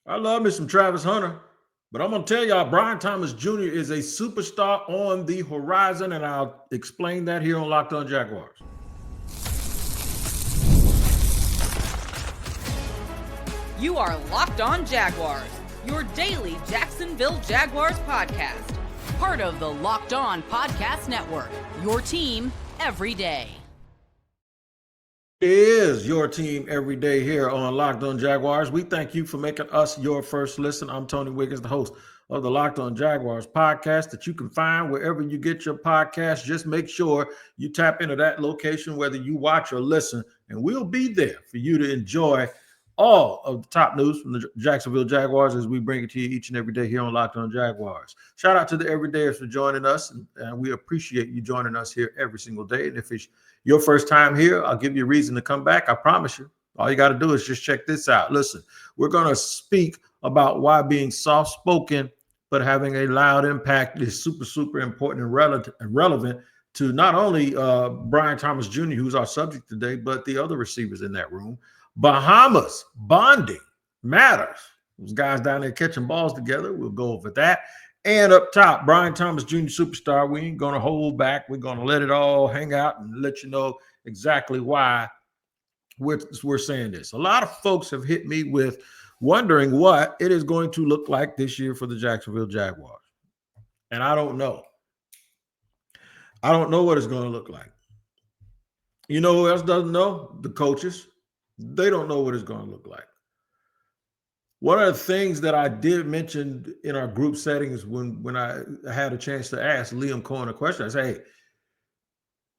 I love me some Travis Hunter, but I'm going to tell y'all, Brian Thomas Jr. is a superstar on the horizon, and I'll explain that here on Locked On Jaguars. You are Locked On Jaguars, your daily Jacksonville Jaguars podcast. Part of the Locked On Podcast Network, your team every day. It is your team every day here on Locked On Jaguars. We thank you for making us your first listen. I'm Tony Wiggins, the host of the Locked On Jaguars podcast that you can find wherever you get your podcast. Just make sure you tap into that location, whether you watch or listen, and we'll be there for you to enjoy all of the top news from the Jacksonville Jaguars as we bring it to you each and every day here on Locked On Jaguars. Shout out to the everydayers for joining us, and we appreciate you joining us here every single day. And if it's your first time here, I'll give you a reason to come back. I promise you. All you got to do is just check this out. Listen, we're going to speak about why being soft-spoken but having a loud impact is super, super important and relevant to not only Brian Thomas Jr., who's our subject today, but the other receivers in that room. Bahamas, bonding matters. Those guys down there catching balls together. We'll go over that. And up top, Brian Thomas Jr., superstar. We ain't going to hold back. We're going to let it all hang out and let you know exactly why we're saying this. A lot of folks have hit me with wondering what it is going to look like this year for the Jacksonville Jaguars. And I don't know. I don't know what it's going to look like. You know who else doesn't know? The coaches. They don't know what it's going to look like. One of the things that I did mention in our group settings when I had a chance to ask Liam Cohen a question, I say, hey,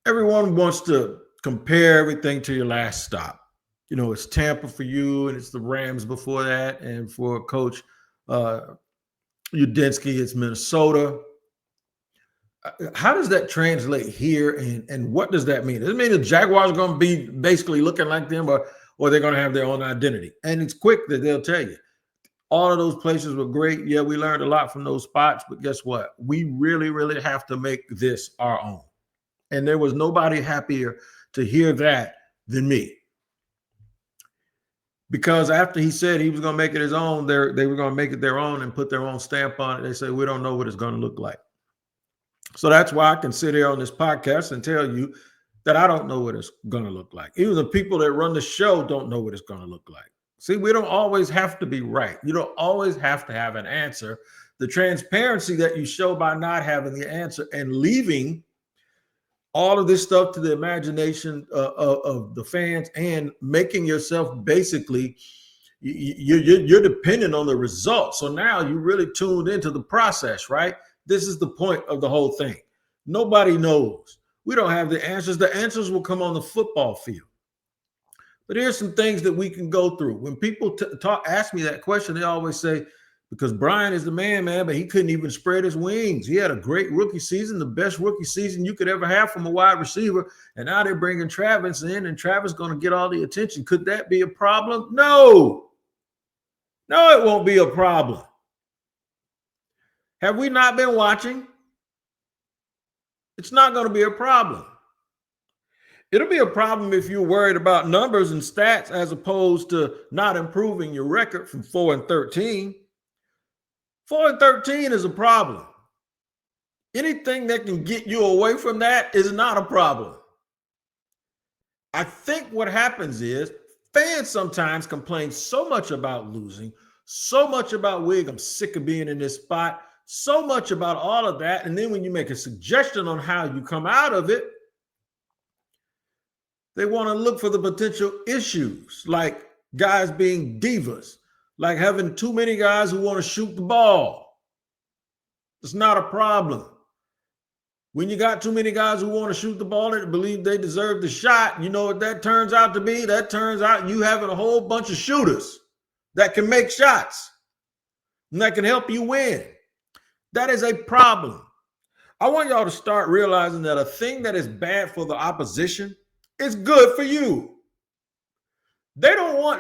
everyone wants to compare everything to your last stop. You know, it's Tampa for you, and it's the Rams before that. And for Coach Udinski, it's Minnesota. How does that translate here, and what does that mean? Does it mean the Jaguars are going to be basically looking like them, or they're going to have their own identity? And it's quick that they'll tell you. All of those places were great. Yeah, we learned a lot from those spots, but guess what? We really, really have to make this our own. And there was nobody happier to hear that than me. Because after he said he was going to make it his own, they were going to make it their own and put their own stamp on it. They say, we don't know what it's going to look like. So that's why I can sit here on this podcast and tell you that I don't know what it's going to look like. Even the people that run the show don't know what it's going to look like. See, we don't always have to be right. You don't always have to have an answer. The transparency that you show by not having the answer and leaving all of this stuff to the imagination of the fans and making yourself basically, you're dependent on the results. So now you really tuned into the process, right? This is the point of the whole thing. Nobody knows. We don't have the answers. The answers will come on the football field. But here's some things that we can go through. When people ask me that question, they always say, because Brian is the man, but he couldn't even spread his wings. He had a great rookie season, the best rookie season you could ever have from a wide receiver. And now they're bringing Travis in, and Travis is going to get all the attention. Could that be a problem? No. No, it won't be a problem. Have we not been watching? It's not going to be a problem. It'll be a problem if you're worried about numbers and stats as opposed to not improving your record from 4-13. 4-13 is a problem. Anything that can get you away from that is not a problem. I think what happens is fans sometimes complain so much about losing, so much about Wiggins, I'm sick of being in this spot, so much about all of that. And then when you make a suggestion on how you come out of it, they want to look for the potential issues, like guys being divas, like having too many guys who want to shoot the ball. It's not a problem. When you got too many guys who want to shoot the ball and believe they deserve the shot, you know what that turns out to be? That turns out you having a whole bunch of shooters that can make shots and that can help you win. That is a problem. I want y'all to start realizing that a thing that is bad for the opposition is good for you.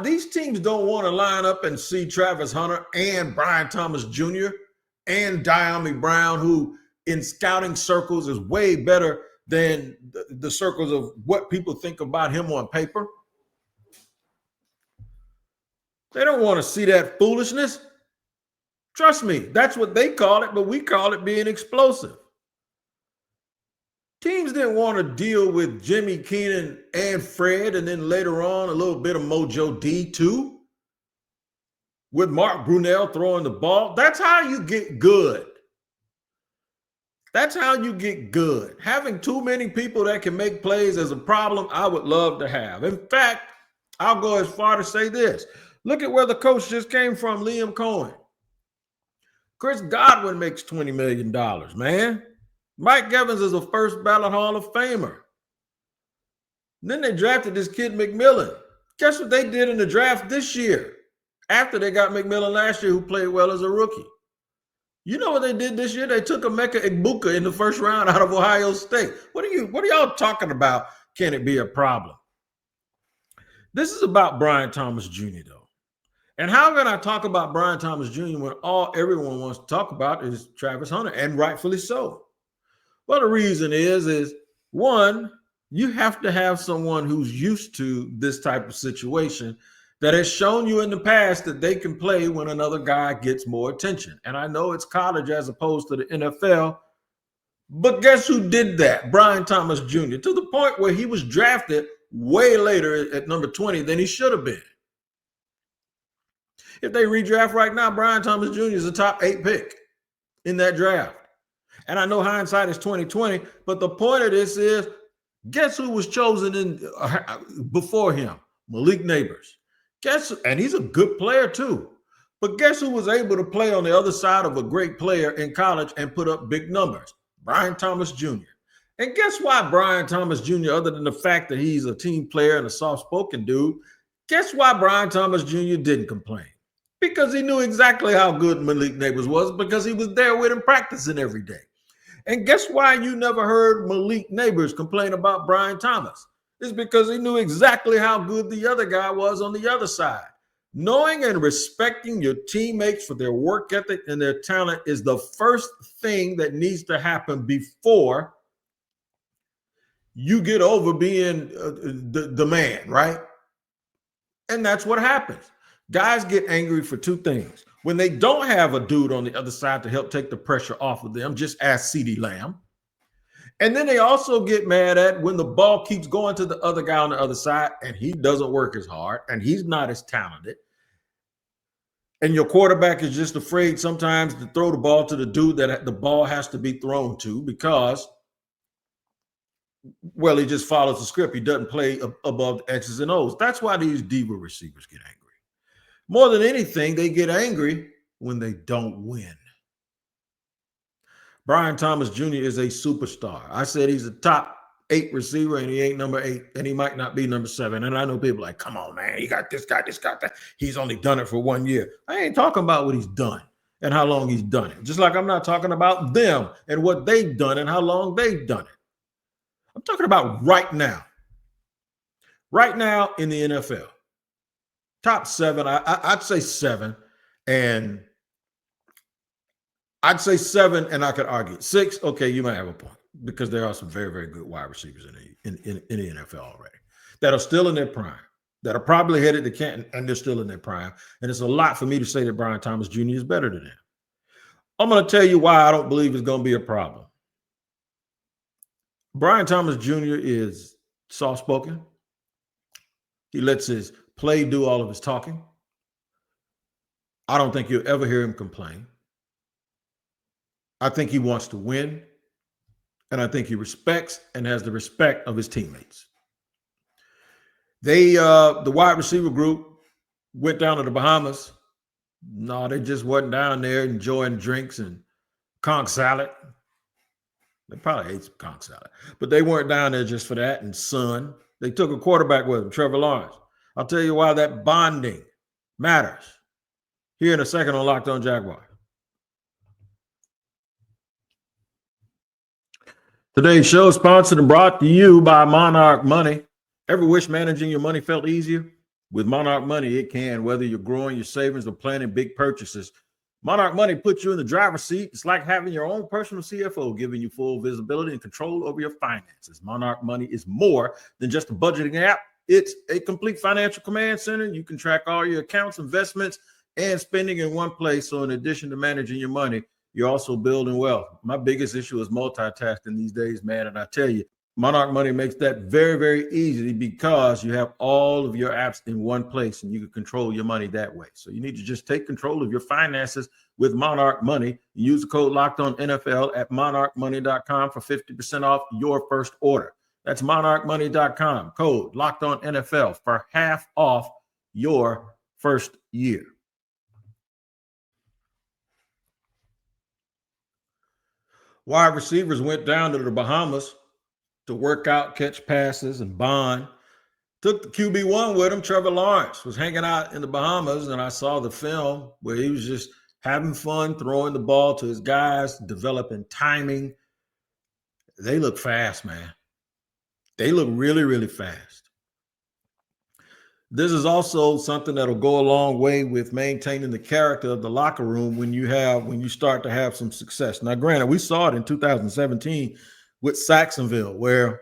These teams don't want to line up and see Travis Hunter and Brian Thomas Jr. and Diami Brown, who in scouting circles is way better than the circles of what people think about him on paper. They don't want to see that foolishness. Trust me, that's what they call it, but we call it being explosive. Teams didn't want to deal with Jimmy Keenan and Fred, and then later on a little bit of Mojo D too, with Mark Brunell throwing the ball. That's how you get good. That's how you get good. Having too many people that can make plays is a problem I would love to have. In fact, I'll go as far to say this. Look at where the coach just came from, Liam Cohen. Chris Godwin makes $20 million, man. Mike Evans is a first ballot Hall of Famer. Then they drafted this kid McMillan. Guess what they did in the draft this year? After they got McMillan last year, who played well as a rookie. You know what they did this year? They took Emeka Egbuka in the first round out of Ohio State. What are y'all talking about? Can it be a problem? This is about Brian Thomas Jr., though. And how can I talk about Brian Thomas Jr. when all everyone wants to talk about is Travis Hunter, and rightfully so? Well, the reason is one, you have to have someone who's used to this type of situation that has shown you in the past that they can play when another guy gets more attention. And I know it's college as opposed to the NFL, but guess who did that? Brian Thomas Jr., to the point where he was drafted way later at number 20 than he should have been. If they redraft right now, Brian Thomas Jr. is a top 8 pick in that draft. And I know hindsight is 2020, but the point of this is, guess who was chosen before him? Malik Neighbors. And he's a good player too. But guess who was able to play on the other side of a great player in college and put up big numbers? Brian Thomas Jr. And guess why Brian Thomas Jr., other than the fact that he's a team player and a soft-spoken dude, guess why Brian Thomas Jr. didn't complain? Because he knew exactly how good Malik Neighbors was, because he was there with him practicing every day. And guess why you never heard Malik Neighbors complain about Brian Thomas? It's because he knew exactly how good the other guy was on the other side. Knowing and respecting your teammates for their work ethic and their talent is the first thing that needs to happen before you get over being the man, right? And that's what happens. Guys get angry for two things. When they don't have a dude on the other side to help take the pressure off of them, just ask CeeDee Lamb. And then they also get mad at when the ball keeps going to the other guy on the other side and he doesn't work as hard and he's not as talented. And your quarterback is just afraid sometimes to throw the ball to the dude that the ball has to be thrown to because, well, he just follows the script. He doesn't play above the X's and O's. That's why these diva receivers get angry. More than anything, they get angry when they don't win. Brian Thomas Jr. is a superstar. I said he's a top 8 receiver, and he ain't number 8, and he might not be number 7. And I know people like, come on, man, you got this guy, that. He's only done it for 1 year. I ain't talking about what he's done and how long he's done it. Just like I'm not talking about them and what they've done and how long they've done it. I'm talking about right now. Right now in the NFL. Top 7, I'd say 7, and I'd say 7, and I could argue 6. Okay, you might have a point because there are some very, very good wide receivers in the NFL already that are still in their prime, that are probably headed to Canton, and they're still in their prime. And it's a lot for me to say that Brian Thomas Jr. is better than them. I'm going to tell you why I don't believe it's going to be a problem. Brian Thomas Jr. is soft-spoken. He lets his play do all of his talking. I don't think you'll ever hear him complain. I think he wants to win, and I think he respects and has the respect of his teammates. The wide receiver group went down to the Bahamas. No, they just wasn't down there enjoying drinks and conch salad. They probably ate some conch salad, but they weren't down there just for that and sun. They took a quarterback with them, Trevor Lawrence. I'll tell you why that bonding matters. Here in a second on Locked On Jaguars. Today's show is sponsored and brought to you by Monarch Money. Ever wish managing your money felt easier? With Monarch Money, it can, whether you're growing your savings or planning big purchases. Monarch Money puts you in the driver's seat. It's like having your own personal CFO, giving you full visibility and control over your finances. Monarch Money is more than just a budgeting app. It's a complete financial command center. You can track all your accounts, investments, and spending in one place. So in addition to managing your money, you're also building wealth. My biggest issue is multitasking these days, man. And I tell you, Monarch Money makes that very, very easy because you have all of your apps in one place and you can control your money that way. So you need to just take control of your finances with Monarch Money. Use the code LOCKEDONNFL at monarchmoney.com for 50% off your first order. That's monarchmoney.com, code LOCKEDONNFL for half off your first year. Wide receivers went down to the Bahamas to work out, catch passes, and bond. Took the QB1 with him. Trevor Lawrence was hanging out in the Bahamas, and I saw the film where he was just having fun, throwing the ball to his guys, developing timing. They look fast, man. They look really, really fast. This is also something that'll go a long way with maintaining the character of the locker room when you start to have some success. Now, granted, we saw it in 2017 with Jacksonville, where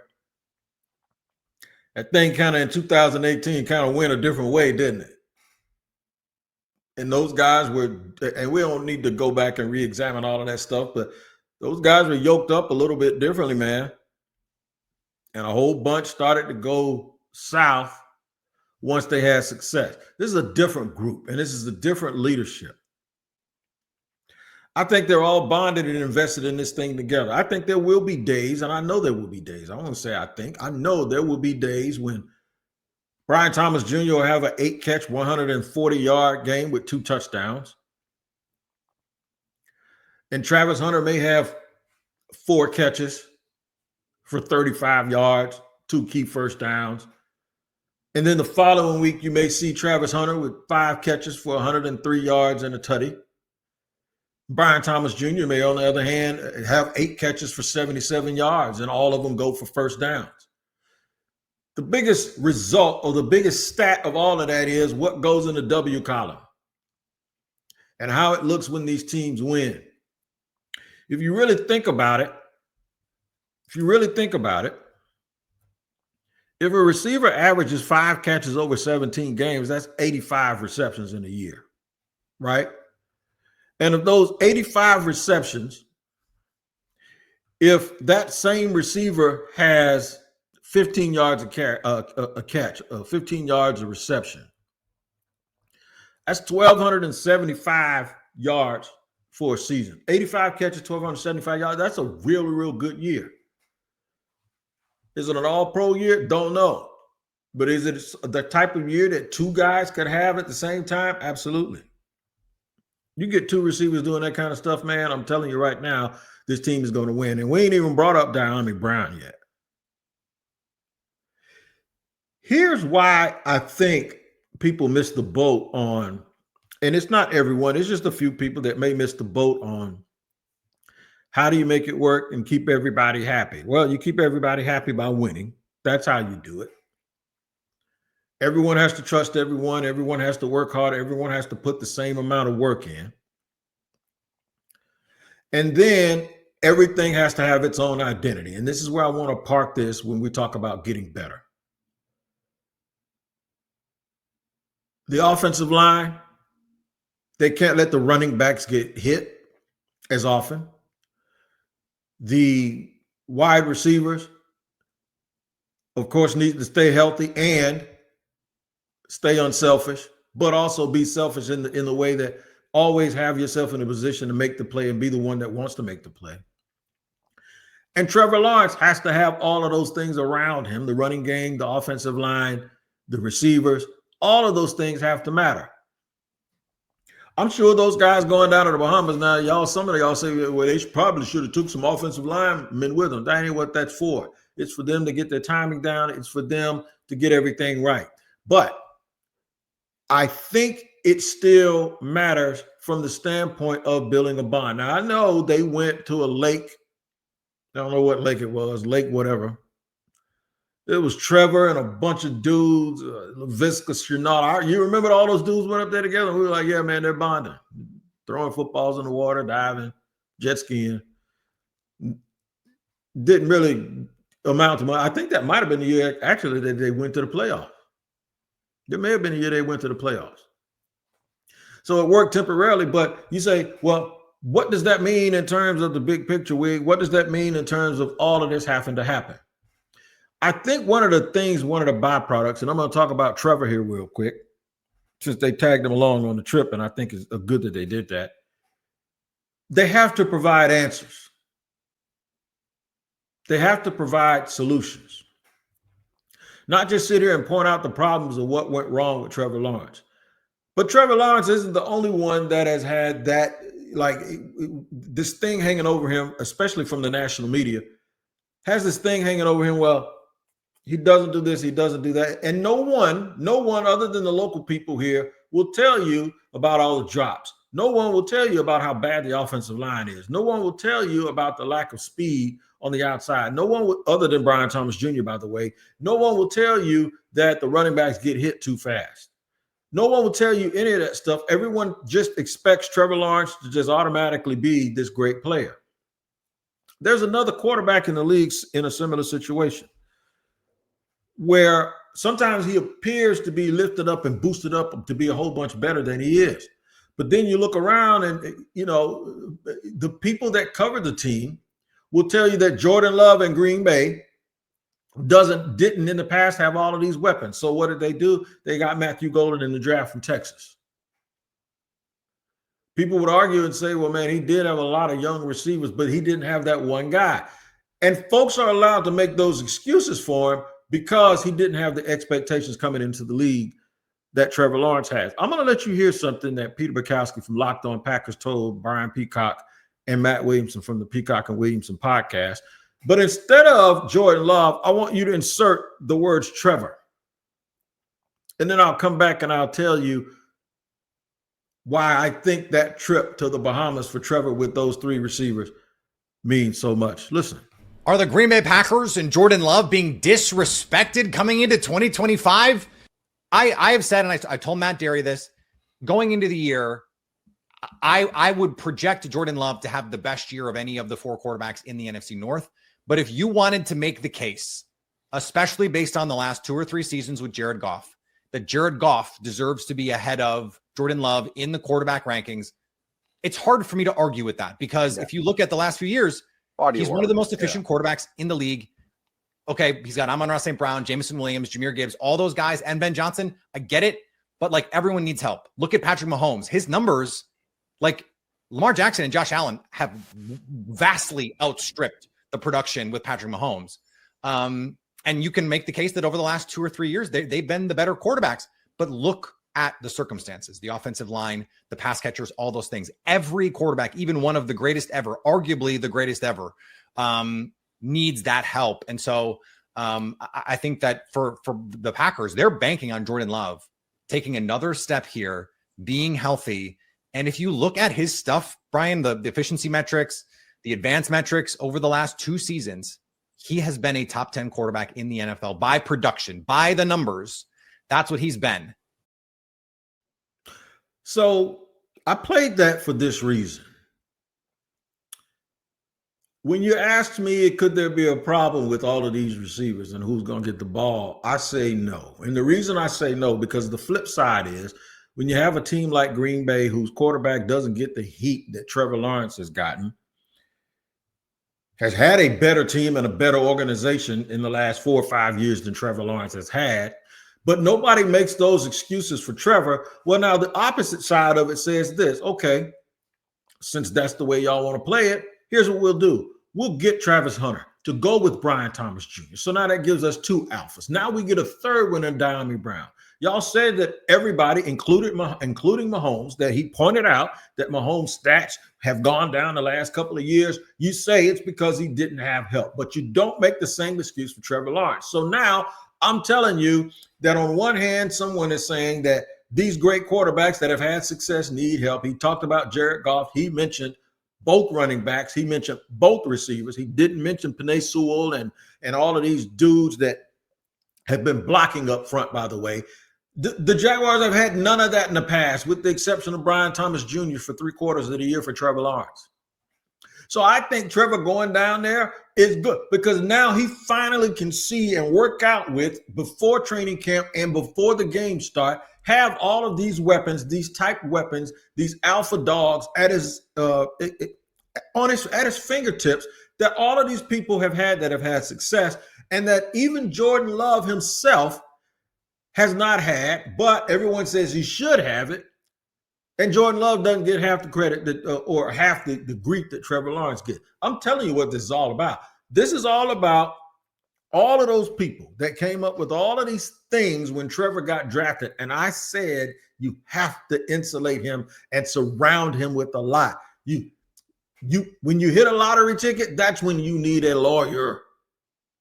that thing kind of in 2018 kind of went a different way, didn't it? And those guys were, and we don't need to go back and re-examine all of that stuff, but those guys were yoked up a little bit differently, man. And a whole bunch started to go south once they had success. This is a different group, and this is a different leadership. I think they're all bonded and invested in this thing together. I think there will be days, and I know there will be days. I won't say I think. I know there will be days when Brian Thomas Jr. will have an 8-catch, 140-yard game with 2 touchdowns. And Travis Hunter may have 4 catches for 35 yards, 2 key first downs. And then the following week, you may see Travis Hunter with 5 catches for 103 yards and a tutty. Brian Thomas Jr. may, on the other hand, have 8 catches for 77 yards, and all of them go for first downs. The biggest result or the biggest stat of all of that is what goes in the W column and how it looks when these teams win. If you really think about it, if a receiver averages 5 catches over 17 games, that's 85 receptions in a year, right? And of those 85 receptions, if that same receiver has 15 yards a catch, 15 yards a reception, that's 1,275 yards for a season. 85 catches, 1,275 yards. That's a really, real good year. Is it an all-pro year? Don't know. But is it the type of year that 2 guys could have at the same time? Absolutely. You get 2 receivers doing that kind of stuff, man, I'm telling you right now, this team is going to win. And we ain't even brought up Diami Brown yet. Here's why I think people miss the boat on, and it's not everyone, it's just a few people that may miss the boat on how do you make it work and keep everybody happy? Well, you keep everybody happy by winning. That's how you do it. Everyone has to trust everyone. Everyone has to work hard. Everyone has to put the same amount of work in. And then everything has to have its own identity. And this is where I want to park this when we talk about getting better. The offensive line, they can't let the running backs get hit as often. The wide receivers, of course, need to stay healthy and stay unselfish, but also be selfish in the way that always have yourself in a position to make the play and be the one that wants to make the play. And Trevor Lawrence has to have all of those things around him, the running game, the offensive line, the receivers, all of those things have to matter. I'm sure those guys going down to the Bahamas now, some of y'all say, well, they probably should have took some offensive linemen with them. That ain't what that's for. It's for them to get their timing down. It's for them to get everything right. But I think it still matters from the standpoint of building a bond. Now, I know they went to a lake. I don't know what lake it was, lake whatever. It was Trevor and a bunch of dudes, Visca, Chernaud. You remember all those dudes went up there together? We were like, yeah, man, they're bonding. Throwing footballs in the water, diving, jet skiing. Didn't really amount to much. I think that might have been the year, actually, that they went to the playoffs. There may have been a year they went to the playoffs. So it worked temporarily, but you say, well, what does that mean in terms of the big picture, Wig? What does that mean in terms of all of this having to happen? I think one of the byproducts, and I'm going to talk about Trevor here real quick, since they tagged him along on the trip, and I think it's good that they did that. They have to provide answers. They have to provide solutions. Not just sit here and point out the problems of what went wrong with Trevor Lawrence. But Trevor Lawrence isn't the only one that has had that, like, this thing hanging over him, especially from the national media, has this thing hanging over him. Well, he doesn't do this, he doesn't do that. And no one other than the local people here will tell you about all the drops. No one will tell you about how bad the offensive line is. No one will tell you about the lack of speed on the outside. No one, other than Brian Thomas Jr., by the way, no one will tell you that the running backs get hit too fast. No one will tell you any of that stuff. Everyone just expects Trevor Lawrence to just automatically be this great player. There's another quarterback in the league in a similar situation where sometimes he appears to be lifted up and boosted up to be a whole bunch better than he is. But then you look around and, you know, the people that cover the team will tell you that Jordan Love and Green Bay didn't in the past have all of these weapons. So what did they do? They got Matthew Golden in the draft from Texas. People would argue and say, well, man, he did have a lot of young receivers, but he didn't have that one guy. And folks are allowed to make those excuses for him because he didn't have the expectations coming into the league that Trevor Lawrence has. I'm going to let you hear something that Peter Bukowski from Locked On Packers told Brian Peacock and Matt Williamson from the Peacock and Williamson podcast. But instead of Jordan Love, I want you to insert the words Trevor. And then I'll come back and I'll tell you why I think that trip to the Bahamas for Trevor with those three receivers means so much. Listen. Are the Green Bay Packers and Jordan Love being disrespected coming into 2025? I have said, and I told Matt Derry this, going into the year, I would project Jordan Love to have the best year of any of the four quarterbacks in the NFC North. But if you wanted to make the case, especially based on the last 2 or 3 seasons with Jared Goff, that Jared Goff deserves to be ahead of Jordan Love in the quarterback rankings, it's hard for me to argue with that because if you look at the last few years, he's one of the most efficient quarterbacks in the league. Okay, he's got Amon-Ra St. Brown, Jameson Williams, Jahmyr Gibbs, all those guys, and Ben Johnson. I get it, but like everyone needs help. Look at Patrick Mahomes. His numbers, like Lamar Jackson and Josh Allen, have vastly outstripped the production with Patrick Mahomes. And you can make the case that over the last 2 or 3 years, they've been the better quarterbacks. But look at the circumstances, the offensive line, the pass catchers, all those things. Every quarterback, even one of the greatest ever, arguably the greatest ever, needs that help. And so I think that for the Packers, they're banking on Jordan Love taking another step here, being healthy. And if you look at his stuff, Brian, the efficiency metrics, the advanced metrics over the last 2 seasons, he has been a top 10 quarterback in the NFL by production, by the numbers. That's what he's been. So I played that for this reason. When you asked me, could there be a problem with all of these receivers and who's going to get the ball, I say no. And the reason I say no, because the flip side is when you have a team like Green Bay whose quarterback doesn't get the heat that Trevor Lawrence has gotten, has had a better team and a better organization in the last 4 or 5 years than Trevor Lawrence has had, but nobody makes those excuses for Trevor. Well, now the opposite side of it says this, okay, since that's the way y'all want to play it, here's what we'll do. We'll get Travis Hunter to go with Brian Thomas Jr. So now that gives us 2 alphas. Now we get a third one in Diami Brown. Y'all said that everybody, including Mahomes, that he pointed out that Mahomes' stats have gone down the last couple of years. You say it's because he didn't have help, but you don't make the same excuse for Trevor Lawrence. So now I'm telling you that on one hand, someone is saying that these great quarterbacks that have had success need help. He talked about Jared Goff. He mentioned both running backs. He mentioned both receivers. He didn't mention Penei Sewell and all of these dudes that have been blocking up front, by the way. The Jaguars have had none of that in the past, with the exception of Brian Thomas Jr. for 3/4 of the year for Trevor Lawrence. So I think Trevor going down there is good because now he finally can see and work out with before training camp and before the game start, have all of these weapons, these type weapons, these alpha dogs at his fingertips that all of these people have had success, and that even Jordan Love himself has not had, but everyone says he should have it. And Jordan Love doesn't get half the credit or half the grief that Trevor Lawrence gets. I'm telling you what this is all about. This is all about all of those people that came up with all of these things when Trevor got drafted. And I said, you have to insulate him and surround him with a lot. When you hit a lottery ticket, that's when you need a lawyer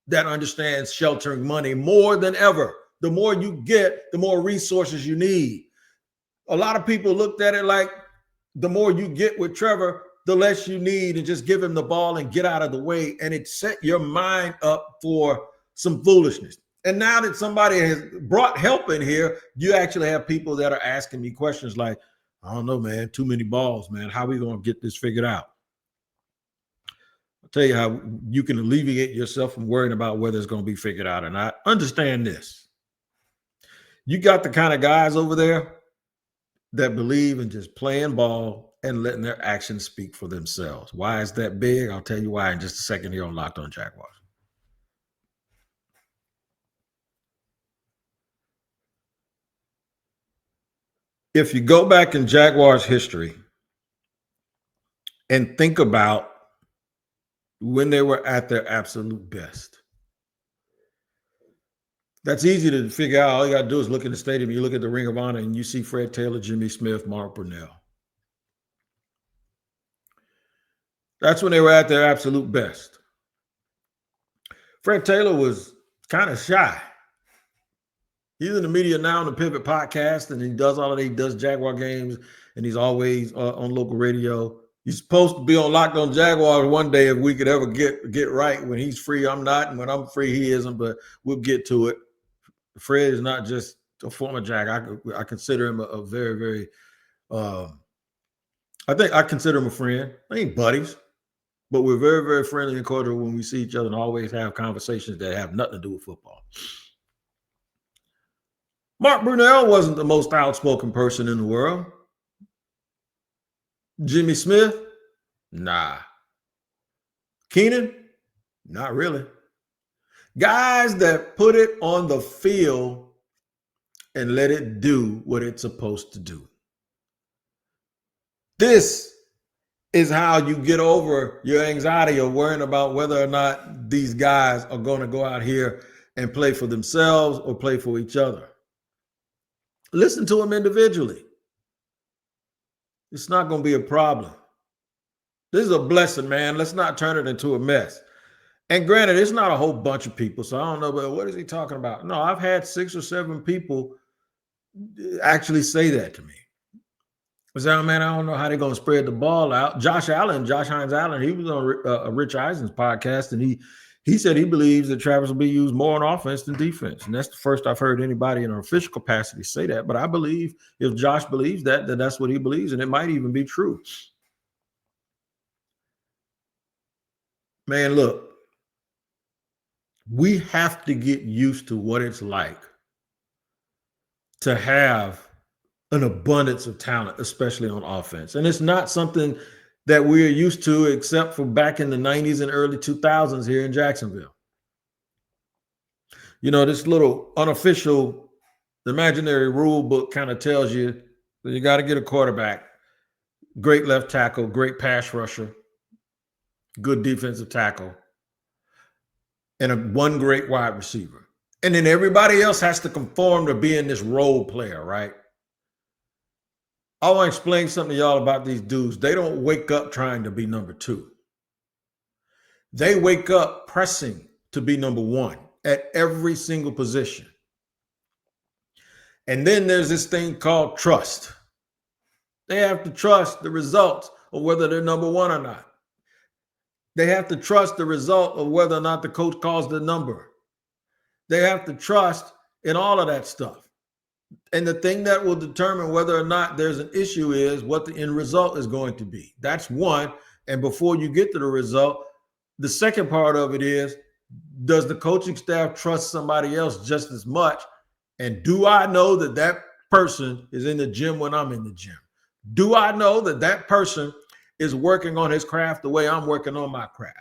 that understands sheltering money more than ever. The more you get, the more resources you need. A lot of people looked at it like the more you get with Trevor, the less you need, and just give him the ball and get out of the way. And it set your mind up for some foolishness. And now that somebody has brought help in here, you actually have people that are asking me questions like, I don't know, man, too many balls, man. How are we going to get this figured out? I'll tell you how you can alleviate yourself from worrying about whether it's going to be figured out or not. Understand this. You got the kind of guys over there that believe in just playing ball and letting their actions speak for themselves. Why is that big? I'll tell you why in just a second here on Locked On Jaguars. If you go back in Jaguars history and think about when they were at their absolute best, that's easy to figure out. All you got to do is look in the stadium. You look at the Ring of Honor and you see Fred Taylor, Jimmy Smith, Mark Brunell. That's when they were at their absolute best. Fred Taylor was kind of shy. He's in the media now on the Pivot podcast, and he does all of that. He does Jaguar games, and he's always on local radio. He's supposed to be on Locked On Jaguars one day if we could ever get right. When he's free, I'm not, and when I'm free, he isn't, but we'll get to it. Fred is not just a former Jag. I consider him a very, very I think I consider him a friend. I ain't buddies, but we're very, very friendly and cordial when we see each other and always have conversations that have nothing to do with football. Mark Brunell wasn't the most outspoken person in the world. Jimmy Smith? Nah. Keenan? Not really. Guys that put it on the field and let it do what it's supposed to do. This is how you get over your anxiety of worrying about whether or not these guys are going to go out here and play for themselves or play for each other. Listen to them individually. It's not going to be a problem. This is a blessing, man. Let's not turn it into a mess. And granted, it's not a whole bunch of people, so I don't know, but what is he talking about? No, I've had 6 or 7 people actually say that to me. I said, oh, man, I don't know how they're going to spread the ball out. Josh Hines Allen, he was on Rich Eisen's podcast, and he said he believes that Travis will be used more on offense than defense. And that's the first I've heard anybody in an official capacity say that. But I believe if Josh believes that, then that's what he believes, and it might even be true. Man, look, we have to get used to what it's like to have an abundance of talent, especially on offense. And it's not something that we're used to except for back in the 90s and early 2000s here in Jacksonville. You know, this little unofficial imaginary rule book kind of tells you that you got to get a quarterback, great left tackle, great pass rusher, good defensive tackle, and one great wide receiver. And then everybody else has to conform to being this role player, right? I want to explain something to y'all about these dudes. They don't wake up trying to be number 2. They wake up pressing to be number 1 at every single position. And then there's this thing called trust. They have to trust the results of whether they're number 1 or not. They have to trust the result of whether or not the coach calls the number. They have to trust in all of that stuff. And the thing that will determine whether or not there's an issue is what the end result is going to be. That's one. And before you get to the result, the second part of it is, does the coaching staff trust somebody else just as much? And do I know that that person is in the gym when I'm in the gym? Do I know that that person is working on his craft the way I'm working on my craft?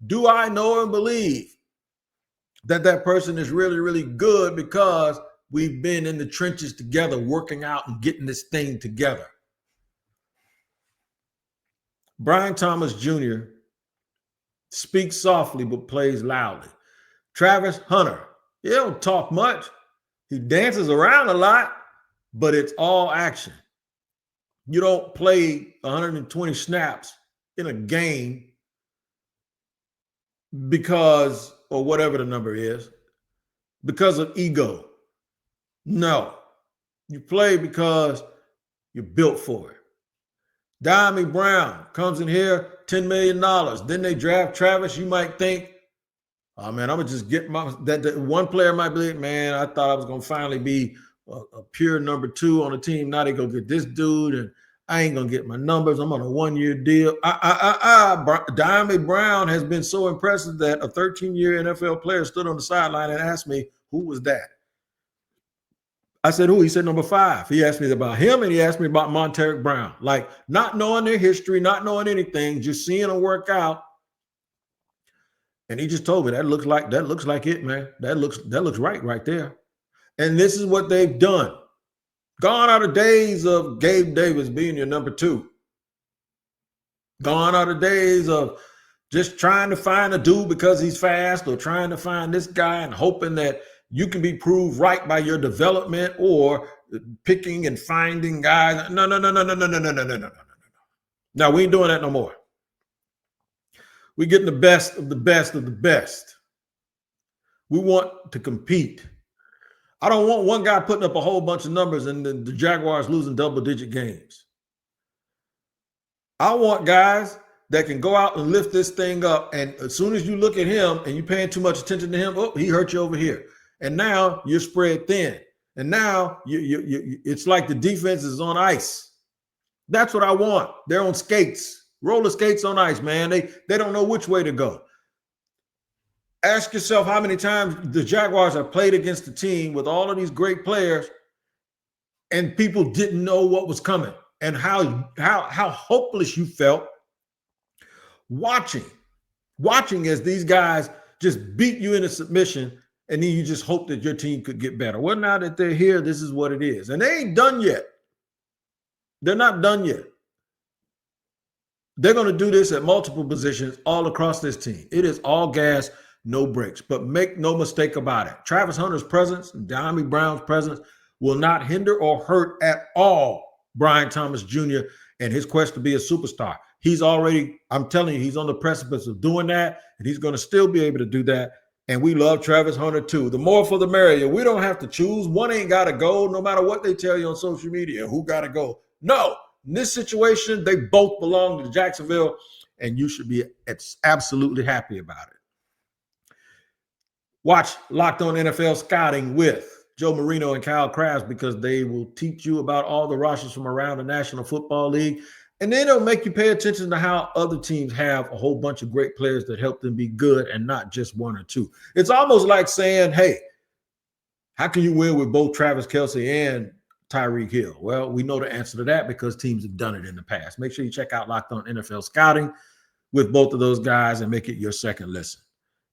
Do I know and believe that that person is really, really good because we've been in the trenches together, working out and getting this thing together? Brian Thomas Jr. speaks softly but plays loudly. Travis Hunter, he don't talk much. He dances around a lot, but it's all action. You don't play 120 snaps in a game because, or whatever the number is, because of ego. No. You play because you're built for it. Diami Brown comes in here, $10 million. Then they draft Travis. You might think, oh man, I'm gonna just get that one player might be like, man, I thought I was gonna finally be a pure number 2 on the team. Now they go get this dude, and I ain't gonna get my numbers. I'm on a 1-year deal. Diami Brown has been so impressive that a 13-year NFL player stood on the sideline and asked me, who was that? I said, who? He said, number 5. He asked me about him, and he asked me about Monarch Brown. Like, not knowing their history, not knowing anything, just seeing them work out. And he just told me that looks like it, man. That looks right there. And this is what they've done. Gone are the days of Gabe Davis being your number 2. Gone are the days of just trying to find a dude because he's fast, or trying to find this guy and hoping that you can be proved right by your development, or picking and finding guys. No. Now, we ain't doing that no more. We're getting the best of the best of the best. We want to compete. I don't want one guy putting up a whole bunch of numbers and the Jaguars losing double-digit games. I want guys that can go out and lift this thing up, and as soon as you look at him and you're paying too much attention to him, oh, he hurt you over here. And now you're spread thin. And now it's like the defense is on ice. That's what I want. They're on skates. Roller skates on ice, man. They don't know which way to go. Ask yourself how many times the Jaguars have played against a team with all of these great players and people didn't know what was coming, and how hopeless you felt watching as these guys just beat you into submission, and then you just hope that your team could get better. Well, now that they're here, this is what it is. And they ain't done yet. They're not done yet. They're going to do this at multiple positions all across this team. It is all gas, no brakes. But make no mistake about it, Travis Hunter's presence and Diami Brown's presence will not hinder or hurt at all Brian Thomas Jr. and his quest to be a superstar. He's already, I'm telling you, he's on the precipice of doing that, and he's going to still be able to do that. And we love Travis Hunter too. The more for the merrier. We don't have to choose. One ain't got to go, no matter what they tell you on social media. Who got to go? No. In this situation, they both belong to Jacksonville, and you should be absolutely happy about it. Watch Locked On NFL Scouting with Joe Marino and Kyle Krabs, because they will teach you about all the rosters from around the National Football League. And then it'll make you pay attention to how other teams have a whole bunch of great players that help them be good, and not just one or two. It's almost like saying, hey, how can you win with both Travis Kelce and Tyreek Hill? Well, we know the answer to that because teams have done it in the past. Make sure you check out Locked On NFL Scouting with both of those guys and make it your second listen.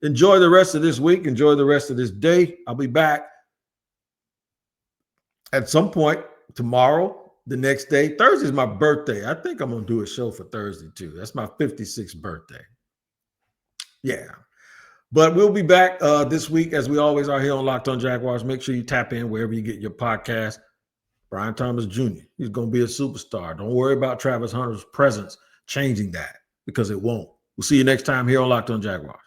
Enjoy the rest of this week. Enjoy the rest of this day. I'll be back at some point tomorrow, the next day. Thursday's my birthday. I think I'm going to do a show for Thursday too. That's my 56th birthday. Yeah. But we'll be back this week, as we always are here on Locked On Jaguars. Make sure you tap in wherever you get your podcast. Brian Thomas Jr., he's going to be a superstar. Don't worry about Travis Hunter's presence changing that, because it won't. We'll see you next time here on Locked On Jaguars.